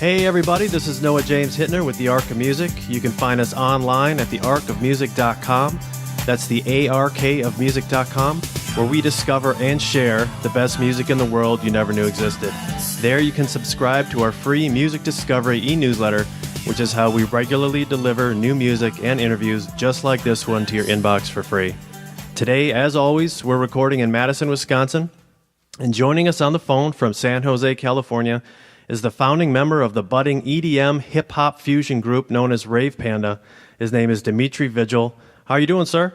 Hey everybody, this is Noah James Hittner with The Arc of Music. You can find us online at thearcofmusic.com. That's the ARK of music.com, where we discover and share the best music in the world you never knew existed. There you can subscribe to our free Music Discovery e-newsletter, which is how we regularly deliver new music and interviews just like this one to your inbox for free. Today, as always, we're recording in Madison, Wisconsin, and joining us on the phone from San Jose, California, is the founding member of the budding EDM hip-hop fusion group known as Rave Panda. His name is Dimitri Vigil. How are you doing, sir?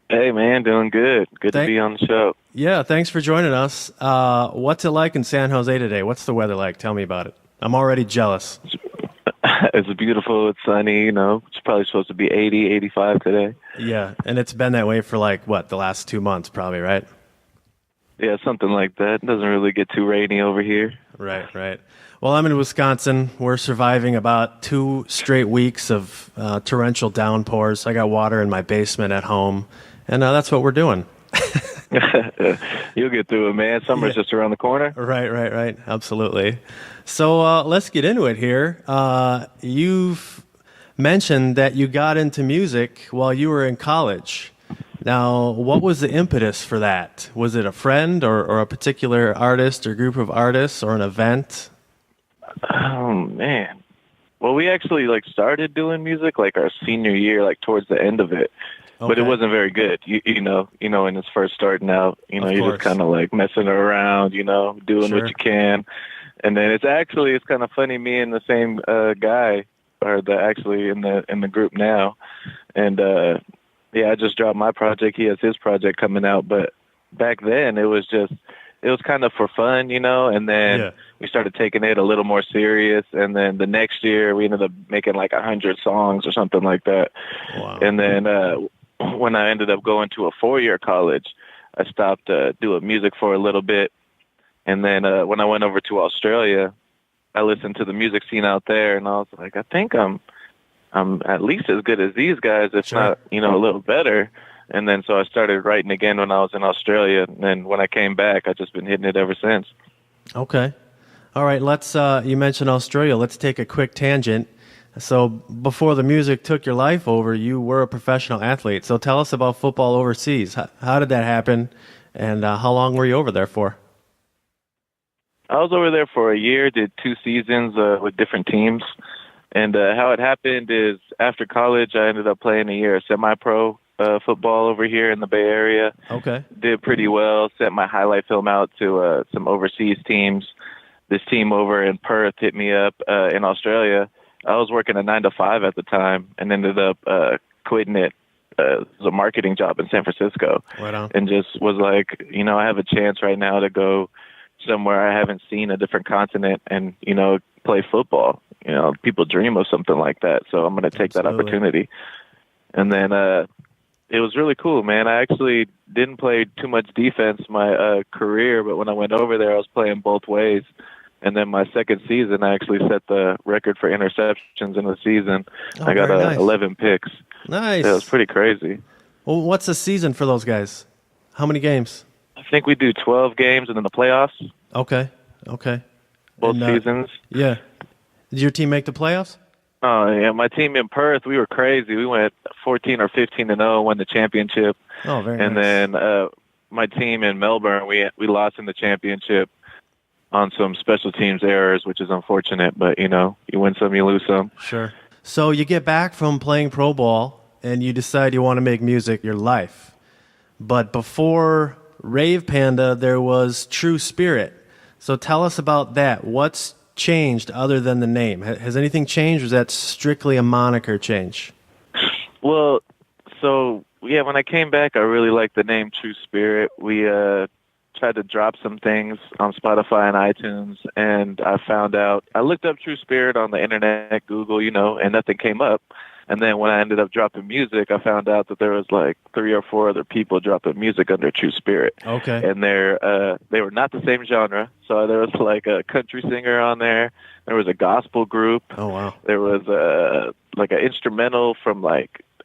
Hey, man, doing good. Good to be on the show. Yeah, thanks for joining us. What's it like in San Jose today? What's the weather like? Tell me about it. I'm already jealous. It's beautiful. It's sunny. It's probably supposed to be 80, 85 today. Yeah, and it's been that way for the last 2 months probably, right? Yeah, something like that. It doesn't really get too rainy over here. Right. Well, I'm in Wisconsin. We're surviving about 2 straight weeks of torrential downpours. I got water in my basement at home, and that's what we're doing. You'll get through it, man. Summer's just around the corner. Right. Absolutely. So let's get into it here. You've mentioned that you got into music while you were in college. Now, what was the impetus for that? Was it a friend or a particular artist or group of artists or an event? Oh, man. Well, we actually started doing music our senior year, towards the end of it. Okay. But it wasn't very good. You know, when it's first starting out, you're just kind of messing around, doing what you can. And then it's kind of funny, me and the same guy are actually in the group now. And I just dropped my project. He has his project coming out. But back then, it was kind of for fun, and then we started taking it a little more serious. And then the next year, we ended up making 100 songs or something like that. Wow. And then when I ended up going to a 4-year college, I stopped doing music for a little bit. And then when I went over to Australia, I listened to the music scene out there, and I was like, I think I'm at least as good as these guys, if not, a little better. And then so I started writing again when I was in Australia. And then when I came back, I've just been hitting it ever since. Okay. All right. Let's, you mentioned Australia. Let's take a quick tangent. So before the music took your life over, you were a professional athlete. So tell us about football overseas. How did that happen? And how long were you over there for? I was over there for a year, did 2 seasons with different teams. And how it happened is after college, I ended up playing a year of semi-pro football over here in the Bay Area. Okay. Did pretty well, sent my highlight film out to some overseas teams. This team over in Perth hit me up in Australia. I was working a 9-to-5 at the time and ended up quitting it. It was a marketing job in San Francisco. Right on. And just was like, I have a chance right now to go somewhere I haven't seen, a different continent, and, play football. People dream of something like that, so I'm going to take that opportunity. And then it was really cool, man. I actually didn't play too much defense my career, but when I went over there, I was playing both ways. And then my second season, I actually set the record for interceptions in the season. I got 11 picks. Nice. Yeah, it was pretty crazy. Well, what's the season for those guys? How many games? I think we do 12 games and then the playoffs. Okay. Both seasons. Yeah. Did your team make the playoffs? Oh, yeah. My team in Perth, we were crazy. We went 14 or 15-0, won the championship. Oh, very nice. And then my team in Melbourne, we lost in the championship on some special teams errors, which is unfortunate. But, you win some, you lose some. Sure. So you get back from playing pro ball, and you decide you want to make music your life. But before Rave Panda, there was True Spirit. So tell us about that. What's changed other than the name? Has anything changed, or is that strictly a moniker change? Well, so, when I came back, I really liked the name True Spirit. We tried to drop some things on Spotify and iTunes, and I looked up True Spirit on the internet, Google, and nothing came up. And then when I ended up dropping music, I found out that there was 3 or 4 other people dropping music under True Spirit. Okay. And they were not the same genre. So there was a country singer on there. There was a gospel group. Oh, wow. There was an instrumental from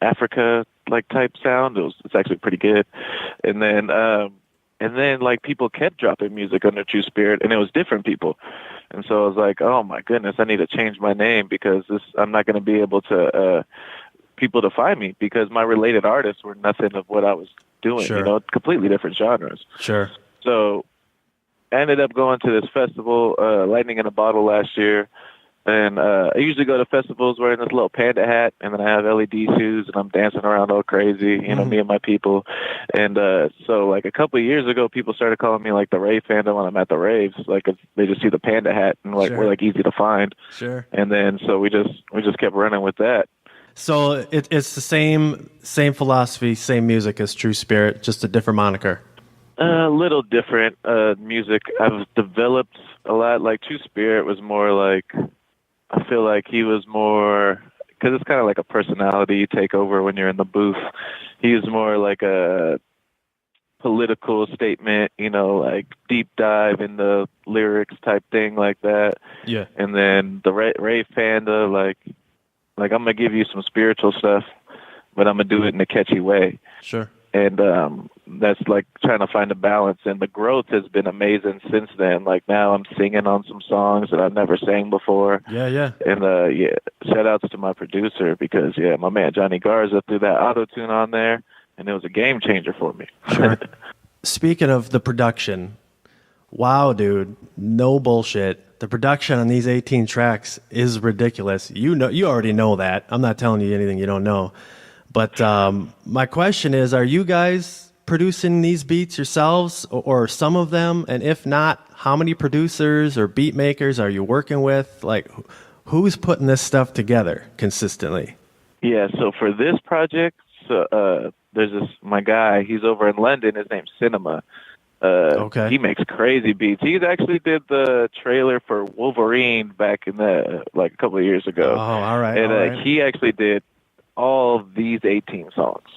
Africa type sound. It's actually pretty good. And then people kept dropping music under True Spirit, and it was different people. And so I was like, oh my goodness, I need to change my name because I'm not going to be able to people to find me because my related artists were nothing of what I was doing. Sure. You know, completely different genres. Sure. So I ended up going to this festival, Lightning in a Bottle, last year. And I usually go to festivals wearing this little panda hat, and then I have LED shoes, and I'm dancing around all crazy, you know, me and my people. And so, like, a couple of years ago, people started calling me, like, the Rave Panda when I'm at the raves. Like, they just see the panda hat, and, like, we're, like, easy to find. Sure. And then, so we just kept running with that. So it's the same philosophy, same music as True Spirit, just a different moniker. A little different music. I've developed a lot. Like, True Spirit was more like... I feel like he was more, because it's kind of like a personality you take over when you're in the booth. He was more like a political statement, you know, like deep dive in the lyrics type thing like that. Yeah. And then the Rave Panda, like I'm going to give you some spiritual stuff, but I'm going to do it in a catchy way. Sure. And that's like trying to find a balance. And the growth has been amazing since then. Like now I'm singing on some songs that I've never sang before. Yeah, yeah. And shout outs to my producer because, my man Johnny Garza threw that auto-tune on there, and it was a game changer for me. Sure. Speaking of the production, wow, dude, no bullshit. The production on these 18 tracks is ridiculous. You already know that. I'm not telling you anything you don't know. But my question is, are you guys producing these beats yourselves or some of them? And if not, how many producers or beat makers are you working with? Like, who's putting this stuff together consistently? Yeah, so for this project, there's my guy, he's over in London, his name's Cinema. Okay. He makes crazy beats. He actually did the trailer for Wolverine back in a couple of years ago. Oh, all right. And he actually did all of these 18 songs.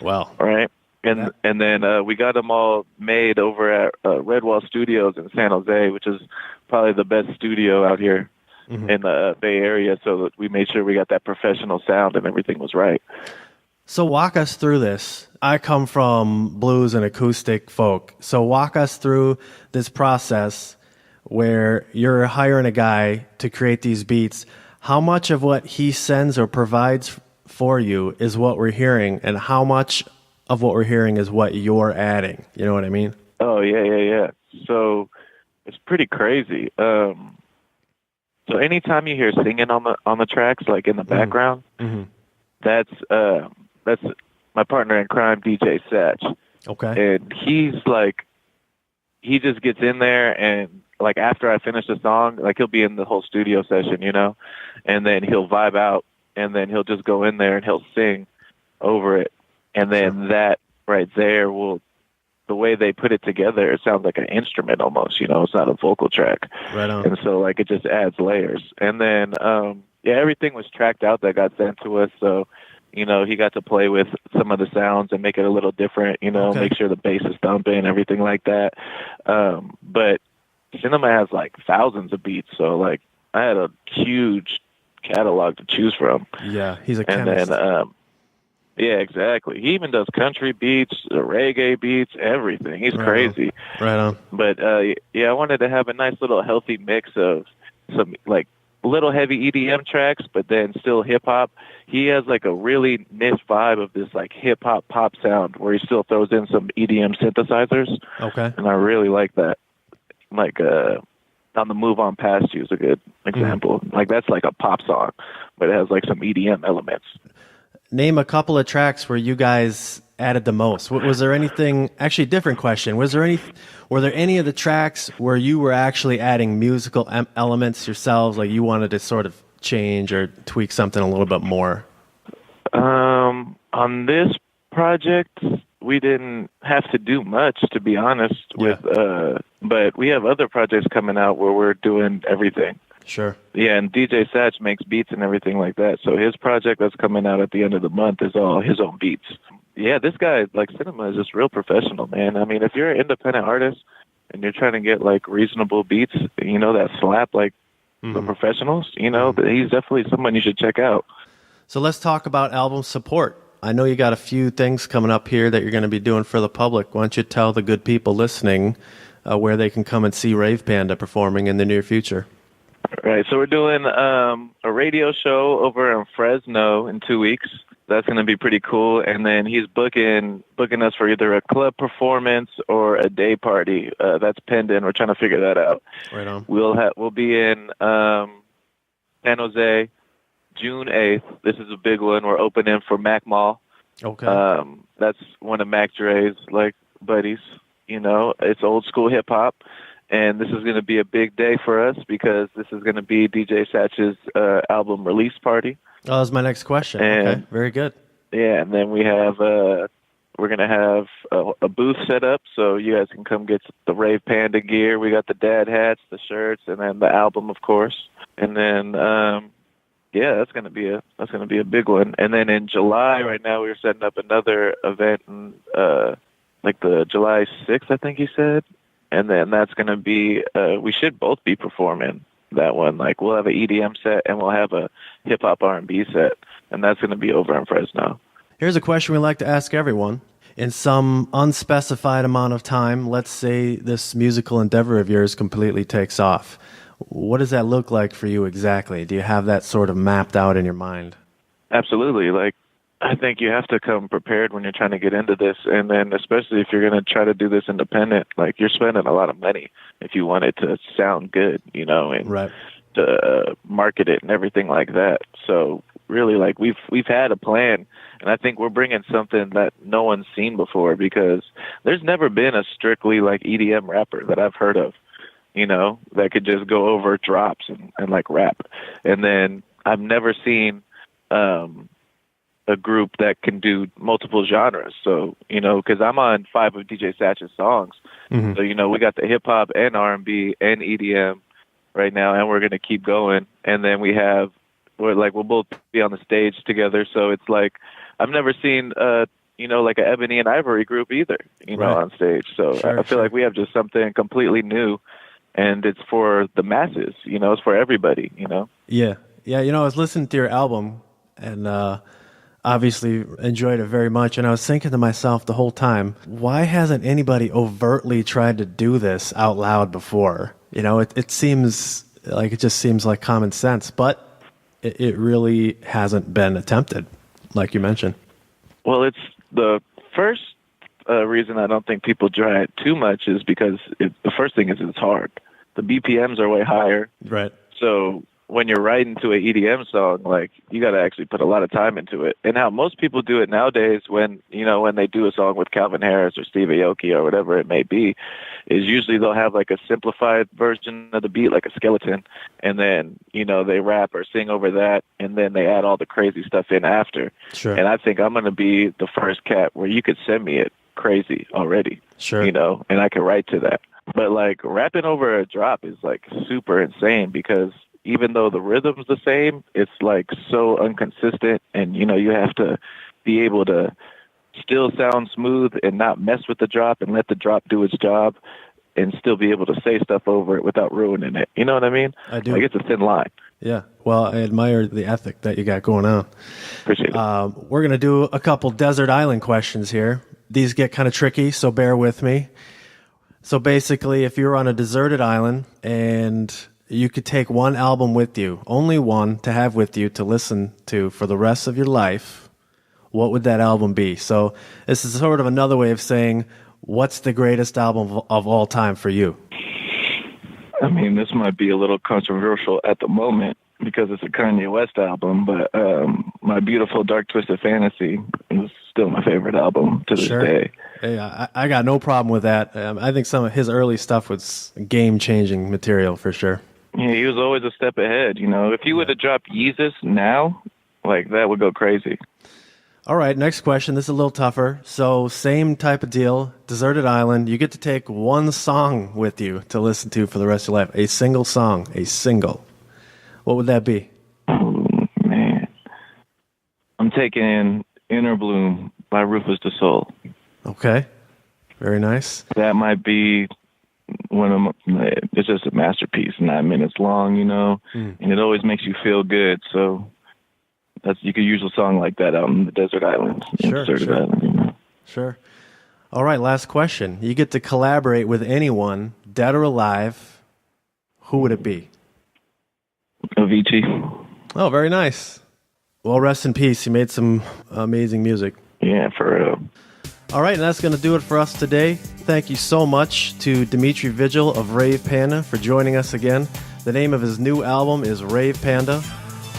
Wow. Right? And then we got them all made over at Redwall Studios in San Jose, which is probably the best studio out here in the Bay Area, so that we made sure we got that professional sound and everything was right. So walk us through this. I come from blues and acoustic folk. So walk us through this process where you're hiring a guy to create these beats. How much of what he sends or provides for you is what we're hearing, and how much of what we're hearing is what you're adding? You know what I mean? Oh, yeah. So it's pretty crazy. So anytime you hear singing on the tracks, like in the background, that's my partner in crime, DJ Satch. Okay. And he just gets in there, and like after I finish the song, like he'll be in the whole studio session, you know, and then he'll vibe out, and then he'll just go in there and he'll sing over it. And then that right there the way they put it together, it sounds like an instrument almost, you know, it's not a vocal track. Right on. And so like it just adds layers. And then, everything was tracked out that got sent to us. So, you know, he got to play with some of the sounds and make it a little different, you know, make sure the bass is thumping, everything like that. But Cinema has like thousands of beats. So like I had a huge catalog to choose from. Yeah, he's a chemist. And then, yeah, exactly. He even does country beats, reggae beats, everything. He's crazy. Right on. But I wanted to have a nice little healthy mix of some like little heavy EDM tracks, but then still hip hop. He has like a really niche vibe of this like hip hop pop sound where he still throws in some EDM synthesizers. Okay. And I really like that. Like On the Move On Past You is a good example. Like that's like a pop song, but it has like some EDM elements. Name a couple of tracks where you guys added the most. Was there anything, actually different question, were there any of the tracks where you were actually adding musical elements yourselves, like you wanted to sort of change or tweak something a little bit more? On this project, we didn't have to do much, to be honest, but we have other projects coming out where we're doing everything. Sure. Yeah, and DJ Satch makes beats and everything like that. So his project that's coming out at the end of the month is all his own beats. Yeah, this guy, like Cinema, is just real professional, man. I mean, if you're an independent artist and you're trying to get like reasonable beats, you know, that slap like the professionals, you know, he's definitely someone you should check out. So let's talk about album support. I know you got a few things coming up here that you're going to be doing for the public. Why don't you tell the good people listening where they can come and see Rave Panda performing in the near future. Right. So we're doing a radio show over in Fresno in 2 weeks. That's going to be pretty cool. And then he's booking us for either a club performance or a day party. That's pending. We're trying to figure that out. Right on. We'll be in San Jose June 8th. This is a big one. We're opening for Mac Mall. Okay. That's one of Mac Dre's like buddies. You know, it's old school hip hop. And this is going to be a big day for us because this is going to be DJ Satch's album release party. Oh, that was my next question. And, okay, very good. Yeah, and then we have we're going to have a booth set up so you guys can come get the Rave Panda gear. We got the dad hats, the shirts, and then the album, of course. And then yeah, that's going to be a big one. And then in July, right now, we're setting up another event, like the July 6th, I think he said. And then that's going to be, we should both be performing that one. Like we'll have an EDM set and we'll have a hip hop R&B set. And that's going to be over in Fresno. Here's a question we like to ask everyone. In some unspecified amount of time, let's say this musical endeavor of yours completely takes off. What does that look like for you exactly? Do you have that sort of mapped out in your mind? Absolutely. Like, I think you have to come prepared when you're trying to get into this. And then especially if you're going to try to do this independent, like you're spending a lot of money if you want it to sound good, you know, and right. to market it and everything like that. So really, like we've had a plan, and I think we're bringing something that no one's seen before because there's never been a strictly like EDM rapper that I've heard of, you know, that could just go over drops and like rap. And then I've never seen, a group that can do multiple genres. So, you know, because I'm on 5 of DJ Satch's songs. Mm-hmm. So, you know, we got the hip hop and R&B and EDM right now, and we're going to keep going. And then we'll both be on the stage together. So it's like, I've never seen, you know, like an Ebony and Ivory group either, you know, on stage. So I feel like we have just something completely new, and it's for the masses, you know, it's for everybody, you know? Yeah. Yeah. You know, I was listening to your album and, obviously enjoyed it very much. And I was thinking to myself the whole time, why hasn't anybody overtly tried to do this out loud before? You know, it just seems like common sense, but it really hasn't been attempted, like you mentioned. Well, it's the first reason I don't think people try it too much is because the first thing is it's hard. The BPMs are way higher. Right. So when you're writing to an EDM song, like you got to actually put a lot of time into it. And how most people do it nowadays when they do a song with Calvin Harris or Steve Aoki or whatever it may be, is usually they'll have like a simplified version of the beat, like a skeleton. And then, you know, they rap or sing over that. And then they add all the crazy stuff in after. Sure. And I think I'm going to be the first cat where you could send me it crazy already. Sure. You know, and I can write to that. But like rapping over a drop is like super insane because even though the rhythm's the same, it's like so inconsistent, and you know you have to be able to still sound smooth and not mess with the drop and let the drop do its job, and still be able to say stuff over it without ruining it. You know what I mean? I do. Like it's a thin line. Yeah. Well, I admire the ethic that you got going on. Appreciate it. We're gonna do a couple desert island questions here. These get kind of tricky, so bear with me. So basically, if you're on a deserted island and you could take one album with you, only one to have with you to listen to for the rest of your life, what would that album be? So this is sort of another way of saying, what's the greatest album of all time for you? I mean, this might be a little controversial at the moment because it's a Kanye West album, but My Beautiful Dark Twisted Fantasy is still my favorite album to this day. Yeah, I got no problem with that. I think some of his early stuff was game-changing material for sure. Yeah, he was always a step ahead, you know. If he would have dropped Yeezus now, like, that would go crazy. All right, next question. This is a little tougher. So, same type of deal, deserted island. You get to take one song with you to listen to for the rest of your life. A single song, a single. What would that be? Oh, man. I'm taking Inner Bloom by Rufus Du Sol. Okay, very nice. That might be it's just a masterpiece, 9 minutes long, you know, and it always makes you feel good. So you could use a song like that out on the desert island. Sure. Island, you know? Sure. All right, last question. You get to collaborate with anyone, dead or alive. Who would it be? Avicii. Oh, very nice. Well, rest in peace. He made some amazing music. Yeah, for real. All right, and that's going to do it for us today. Thank you so much to Dimitri Vigil of Rave Panda for joining us again. The name of his new album is Rave Panda.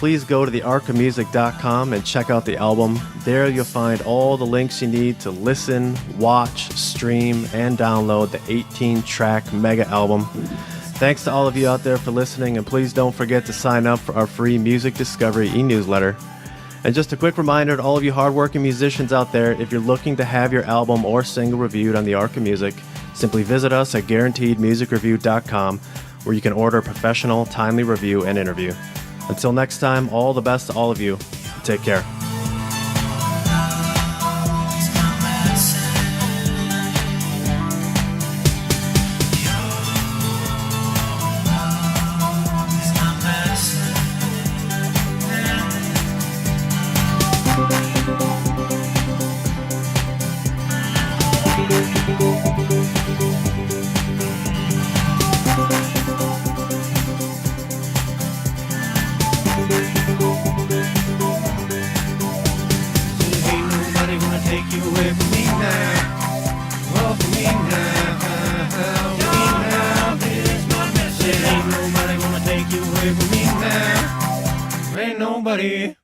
Please go to thearcofmusic.com and check out the album. There you'll find all the links you need to listen, watch, stream, and download the 18-track mega album. Thanks to all of you out there for listening, and please don't forget to sign up for our free Music Discovery e-newsletter. And just a quick reminder to all of you hardworking musicians out there, if you're looking to have your album or single reviewed on the Arc of Music, simply visit us at guaranteedmusicreview.com, where you can order a professional, timely review and interview. Until next time, all the best to all of you. Take care. Ain't nobody